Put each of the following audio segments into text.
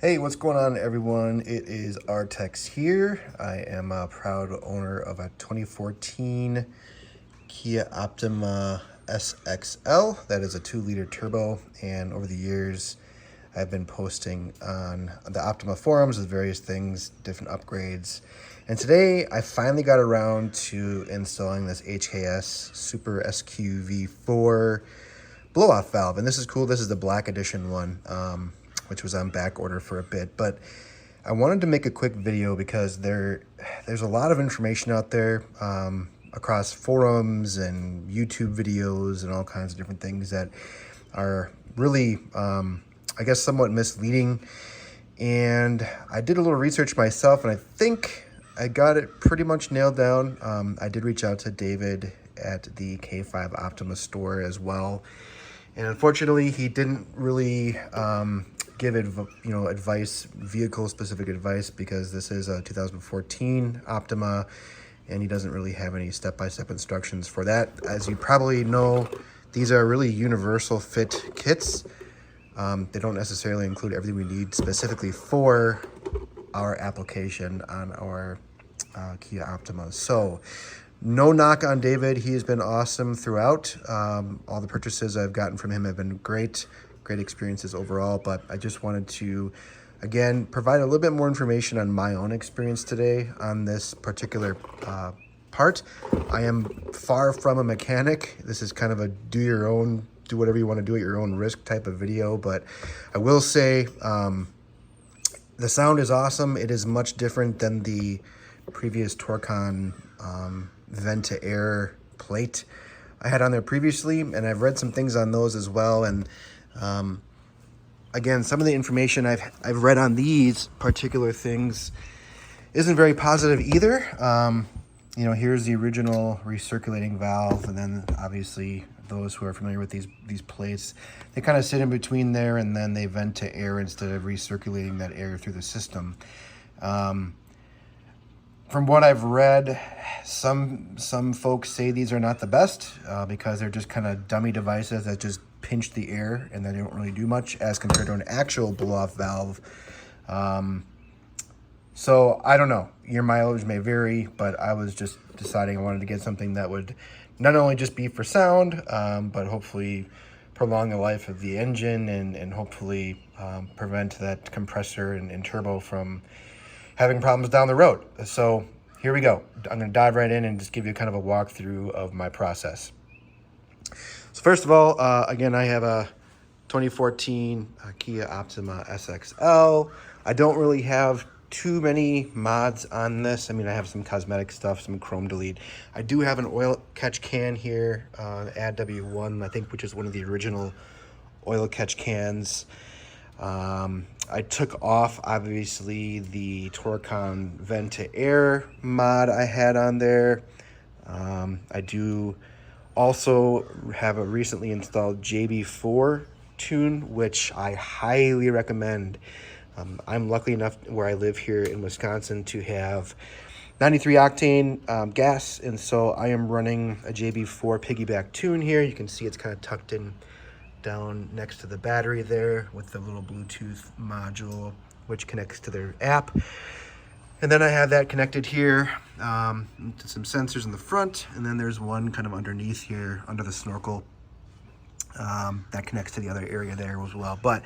Hey, what's going on, everyone? It is Artex here. I am a proud owner of a 2014 Kia Optima SXL. That is a 2-liter turbo, and over the years, I've been posting on the Optima forums with various things, different upgrades. And today, I finally got around to installing this HKS Super SQV4 blow-off valve, and this is cool. This is the black edition one, which was on back order for a bit, but I wanted to make a quick video because there's a lot of information out there across forums and YouTube videos and all kinds of different things that are really, I guess, somewhat misleading. And I did a little research myself, and I think I got it pretty much nailed down. I did reach out to David at the K5 Optima store as well, and unfortunately, he didn't really give advice, vehicle-specific advice, because this is a 2014 Optima, and he doesn't really have any step-by-step instructions for that. As you probably know, these are really universal fit kits. They don't necessarily include everything we need specifically for our application on our Kia Optima. So, no knock on David. He has been awesome throughout. All the purchases I've gotten from him have been great experiences overall, but I just wanted to, again, provide a little bit more information on my own experience today on this particular part. I am far from a mechanic. This is kind of a do whatever you want to do at your own risk type of video, but I will say the sound is awesome. It is much different than the previous Torcon vent-to-air plate I had on there previously, and I've read some things on those as well. And again, some of the information I've read on these particular things isn't very positive either. Here's the original recirculating valve, and then obviously those who are familiar with these plates, they kind of sit in between there, and then they vent to air instead of recirculating that air through the system. From what I've read, some folks say these are not the best because they're just kind of dummy devices that just pinch the air and they don't really do much as compared to an actual blow-off valve. So I don't know. Your mileage may vary, but I was just deciding I wanted to get something that would not only just be for sound, but hopefully prolong the life of the engine and hopefully prevent that compressor and turbo from having problems down the road. So here we go. I'm going to dive right in and just give you kind of a walkthrough of my process. So first of all, again, I have a 2014 Kia Optima SXL. I don't really have too many mods on this. I mean, I have some cosmetic stuff, some chrome delete. I do have an oil catch can here, Add W1, I think, which is one of the original oil catch cans. I took off, obviously, the Torcon vent-to-air mod I had on there. I do also have a recently installed JB4 tune, which I highly recommend. I'm lucky enough where I live here in Wisconsin to have 93 octane gas, and so I am running a JB4 Piggyback tune here. You can see it's kind of tucked in down next to the battery there with the little Bluetooth module which connects to their app. And then I have that connected here to some sensors in the front, and then there's one kind of underneath here under the snorkel that connects to the other area there as well. But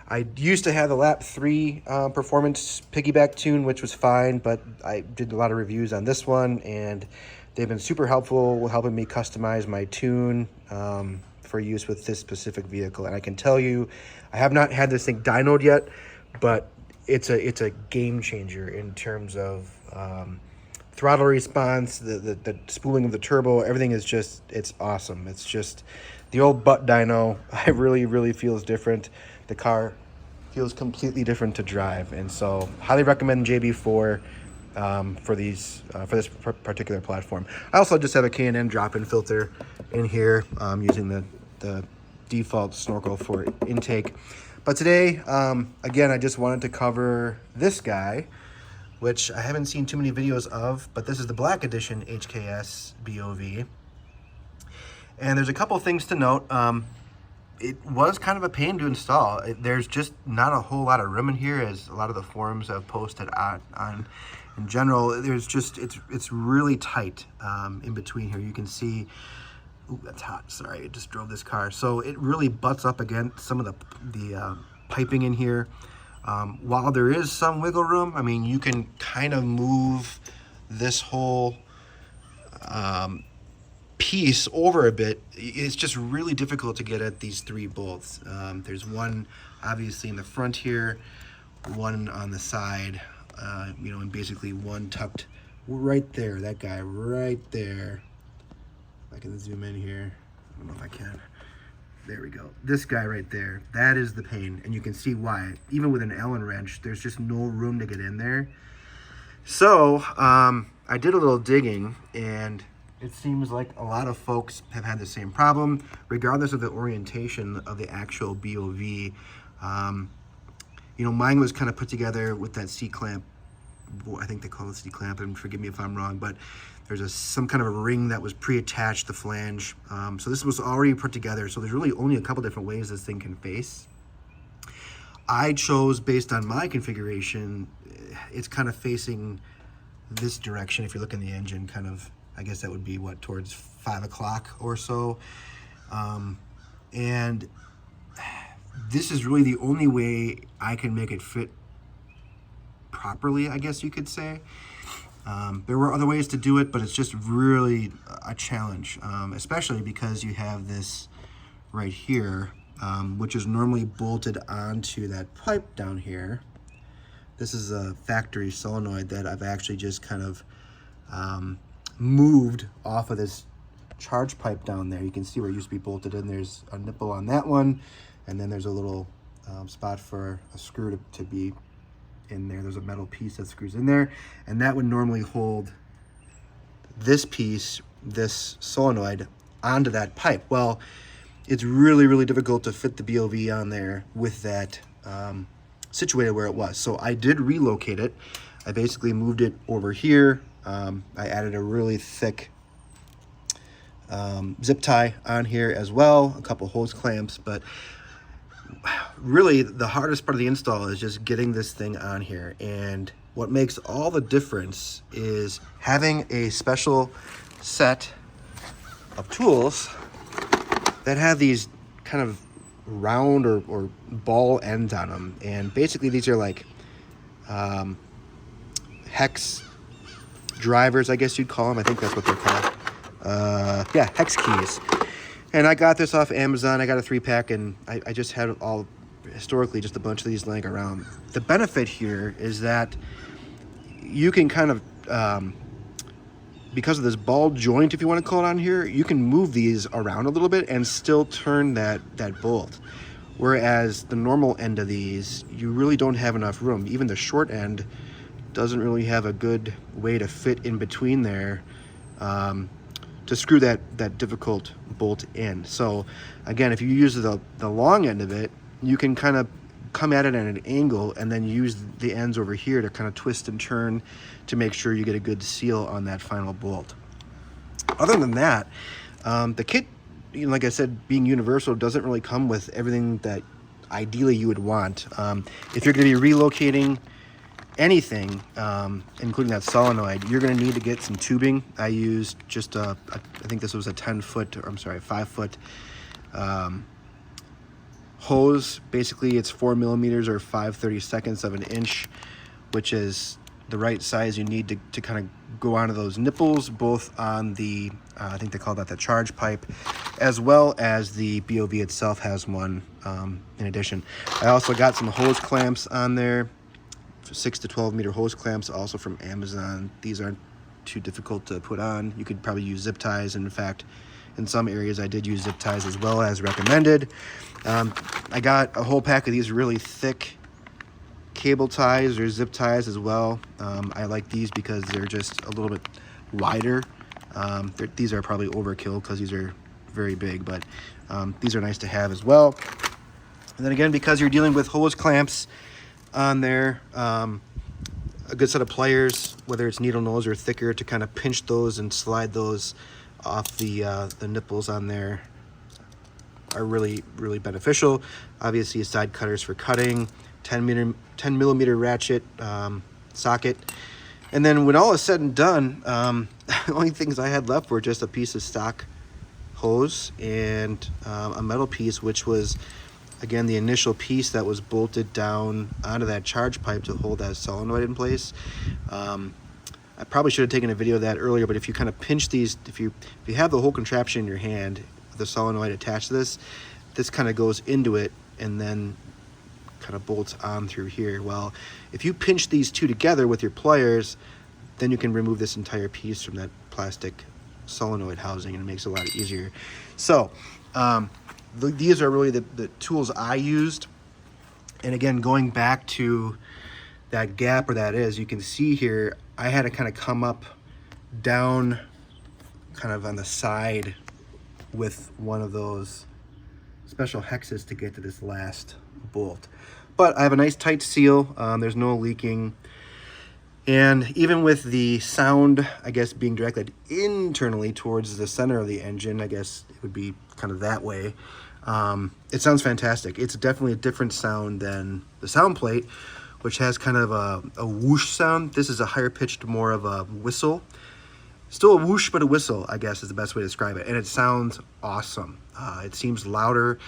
I used to have the Lap 3 performance Piggyback tune, which was fine, but I did a lot of reviews on this one, and they've been super helpful with helping me customize my tune for use with this specific vehicle. And I can tell you, I have not had this thing dynoed yet, but it's a game changer in terms of throttle response, the spooling of the turbo. Everything is just, it's awesome. It's just the old butt dyno. I really feels different. The car feels completely different to drive, and so highly recommend JB4 for this particular platform. I also just have a K&N drop-in filter in here, using the default snorkel for intake. But today, again, I just wanted to cover this guy, which I haven't seen too many videos of, but this is the black edition HKS BOV. And there's a couple things to note. it was kind of a pain to install. There's just not a whole lot of room in here, as a lot of the forums have posted on in general. There's just, it's really tight in between here. You can see, ooh, that's hot, sorry, I just drove this car. So it really butts up against some of the piping in here. While there is some wiggle room, I mean, you can kind of move this whole piece over a bit. It's just really difficult to get at these 3 bolts. There's one obviously in the front here, one on the side, you know, and basically one tucked right there, that guy right there. If I can zoom in here, I don't know if I can. There we go. This guy right there, that is the pain, and you can see why. Even with an Allen wrench, there's just no room to get in there. So I did a little digging, and it seems like a lot of folks have had the same problem, regardless of the orientation of the actual BOV. You know, mine was kind of put together with that C-clamp. I think they call it C-clamp, and forgive me if I'm wrong, but there's some kind of a ring that was pre-attached to the flange. So this was already put together, so there's really only a couple different ways this thing can face. I chose, based on my configuration, it's kind of facing this direction. If you look in the engine, kind of, I guess that would be what, towards 5 o'clock or so. And this is really the only way I can make it fit properly, I guess you could say. There were other ways to do it, but it's just really a challenge, especially because you have this right here, which is normally bolted onto that pipe down here. This is a factory solenoid that I've actually just kind of moved off of this charge pipe down there. You can see where it used to be bolted in. There's a nipple on that one, and then there's a little spot for a screw to be in there. There's a metal piece that screws in there, and that would normally hold this piece, this solenoid, onto that pipe. Well, it's really, really difficult to fit the BOV on there with that situated where it was. So I did relocate it. I basically moved it over here. I added a really thick zip tie on here as well, a couple hose clamps, but really the hardest part of the install is just getting this thing on here. And what makes all the difference is having a special set of tools that have these kind of round or ball ends on them. And basically these are like hex drivers, I guess you'd call them. I think that's what they're called. Yeah, hex keys. And I got this off Amazon. I got a 3-pack, and I just had all, historically, just a bunch of these laying around. The benefit here is that you can kind of, because of this ball joint, if you want to call it on here, you can move these around a little bit and still turn that bolt. Whereas the normal end of these, you really don't have enough room. Even the short end doesn't really have a good way to fit in between there to screw that difficult bolt in. So again, if you use the long end of it, you can kind of come at it at an angle and then use the ends over here to kind of twist and turn to make sure you get a good seal on that final bolt. Other than that, the kit, you know, like I said, being universal, doesn't really come with everything that ideally you would want. If you're going to be relocating anything, including that solenoid, you're going to need to get some tubing. I used just I think this was a 5-foot hose. Basically, it's 4 millimeters or 5/32 of an inch, which is the right size you need to kind of go onto those nipples, both on the I think they call that the charge pipe, as well as the BOV itself has one in addition. I also got some hose clamps on there, 6 to 12 meter hose clamps, also from Amazon. These aren't too difficult to put on. You could probably use zip ties, and in fact, in some areas I did use zip ties as well as recommended. I got a whole pack of these really thick cable ties or zip ties as well. I like these because they're just a little bit wider. These are probably overkill because these are very big, but these are nice to have as well. And then again, because you're dealing with hose clamps on there, a good set of pliers, whether it's needle nose or thicker, to kind of pinch those and slide those off the nipples on there. are really beneficial. Obviously side cutters for cutting, 10 millimeter ratchet socket. And then when all is said and done, the only things I had left were just a piece of stock hose and a metal piece, which was, again, the initial piece that was bolted down onto that charge pipe to hold that solenoid in place. I probably should have taken a video of that earlier, but if you kind of pinch these, if you have the whole contraption in your hand, the solenoid attached to this kind of goes into it and then kind of bolts on through here. Well, if you pinch these two together with your pliers, then you can remove this entire piece from that plastic solenoid housing, and it makes it a lot easier. So these are really the tools I used. And again, going back to that gap where that is, you can see here, I had to kind of come up down kind of on the side with one of those special hexes to get to this last bolt. But I have a nice tight seal. There's no leaking. And even with the sound, I guess, being directed internally towards the center of the engine, I guess it would be kind of that way. It sounds fantastic. It's definitely a different sound than the sound plate, which has kind of a whoosh sound. This is a higher pitched, more of a whistle. Still a whoosh, but a whistle, I guess, is the best way to describe it. And it sounds awesome. It seems louder.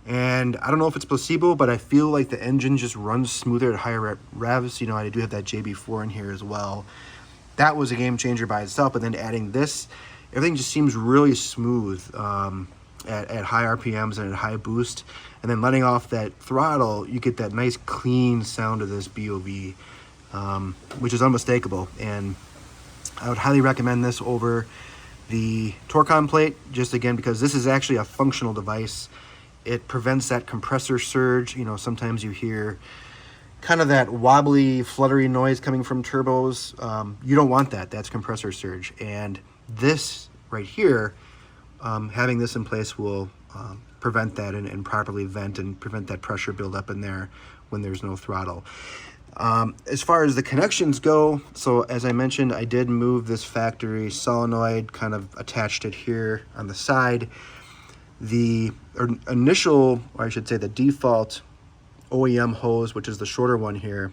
And I don't know if it's placebo, but I feel like the engine just runs smoother at higher revs. You know, I do have that JB4 in here as well. That was a game changer by itself, but then adding this, everything just seems really smooth at high RPMs and at high boost. And then letting off that throttle, you get that nice clean sound of this BOV, which is unmistakable. And I would highly recommend this over the Torcon plate, just again, because this is actually a functional device. It prevents that compressor surge. You know, sometimes you hear kind of that wobbly, fluttery noise coming from turbos. You don't want that. That's compressor surge. And this right here, having this in place will prevent that and properly vent and prevent that pressure buildup in there when there's no throttle. As far as the connections go, so as I mentioned, I did move this factory solenoid, kind of attached it here on the side. The initial, or I should say the default OEM hose, which is the shorter one here,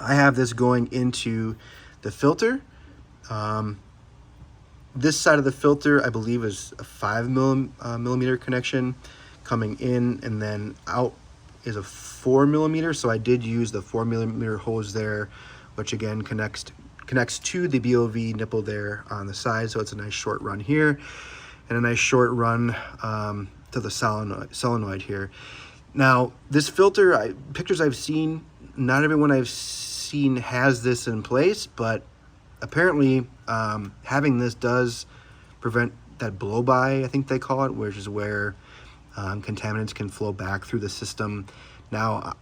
I have this going into the filter. This side of the filter, I believe, is a 5 millimeter connection coming in, and then out is a 4 millimeter. So I did use the 4 millimeter hose there, which again connects to the BOV nipple there on the side. So it's a nice short run here, and a nice short run to the solenoid here. Now, this filter, pictures I've seen, not everyone I've seen has this in place, but apparently having this does prevent that blow-by, I think they call it, which is where contaminants can flow back through the system. Now,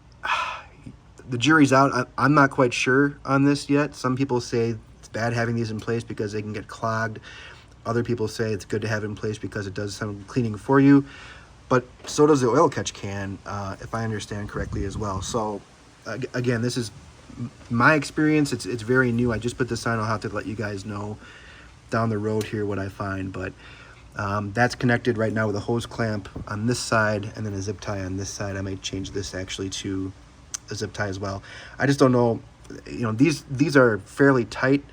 the jury's out. I'm not quite sure on this yet. Some people say it's bad having these in place because they can get clogged. Other people say it's good to have in place because it does some cleaning for you. But so does the oil catch can, if I understand correctly as well. So again, this is my experience. It's very new. I just put this on. I'll have to let you guys know down the road here what I find. But that's connected right now with a hose clamp on this side and then a zip tie on this side. I might change this actually to a zip tie as well. I just don't know. You know, these are fairly tight.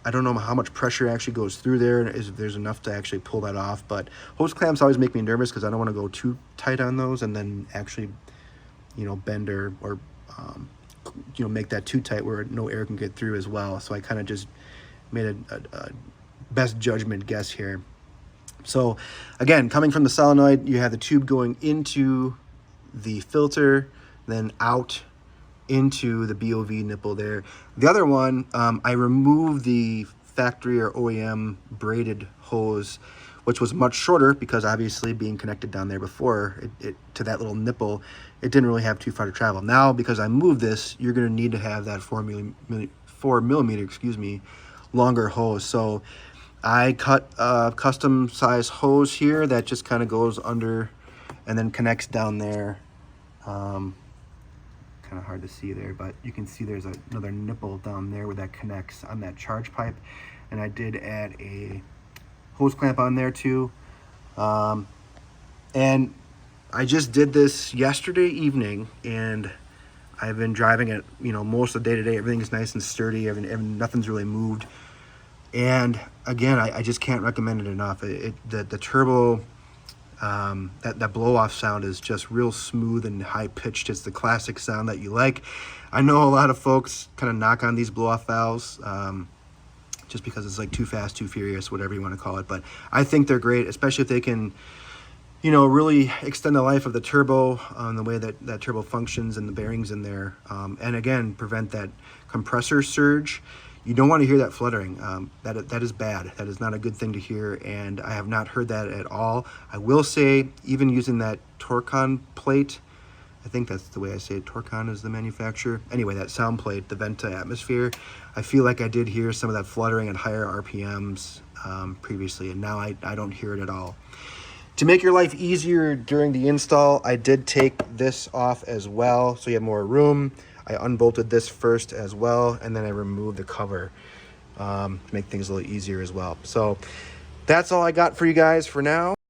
I don't know how much pressure actually goes through there, if there's enough to actually pull that off. But hose clamps always make me nervous because I don't want to go too tight on those and then actually, you know, bend or you know, make that too tight where no air can get through as well. So I kind of just made a best judgment guess here. So again, coming from the solenoid, you have the tube going into the filter, then out into the BOV nipple there. The other one, I removed the factory or OEM braided hose, which was much shorter because obviously being connected down there before it to that little nipple, it didn't really have too far to travel. Now, because I moved this, you're going to need to have that 4 millimeter, excuse me, longer hose. So I cut a custom size hose here that just kind of goes under and then connects down there. Kind of hard to see there, but you can see there's another nipple down there where that connects on that charge pipe. And I did add a hose clamp on there too. And I just did this yesterday evening, and I've been driving it, you know, most of the day today. Everything's nice and sturdy. Nothing's really moved. And again, I just can't recommend it enough. The turbo, that blow-off sound is just real smooth and high-pitched. It's the classic sound that you like. I know a lot of folks kind of knock on these blow-off valves just because it's like too fast, too furious, whatever you want to call it. But I think they're great, especially if they can, you know, really extend the life of the turbo, the way that turbo functions and the bearings in there. And again, prevent that compressor surge. You don't want to hear that fluttering. That is bad. That is not a good thing to hear, and I have not heard that at all. I will say, even using that Torcon plate, I think that's the way I say it, Torcon is the manufacturer. Anyway, that sound plate, the vent to atmosphere, I feel like I did hear some of that fluttering at higher RPMs previously, and now I don't hear it at all. To make your life easier during the install, I did take this off as well, so you have more room. I unbolted this first as well, and then I removed the cover to make things a little easier as well. So that's all I got for you guys for now.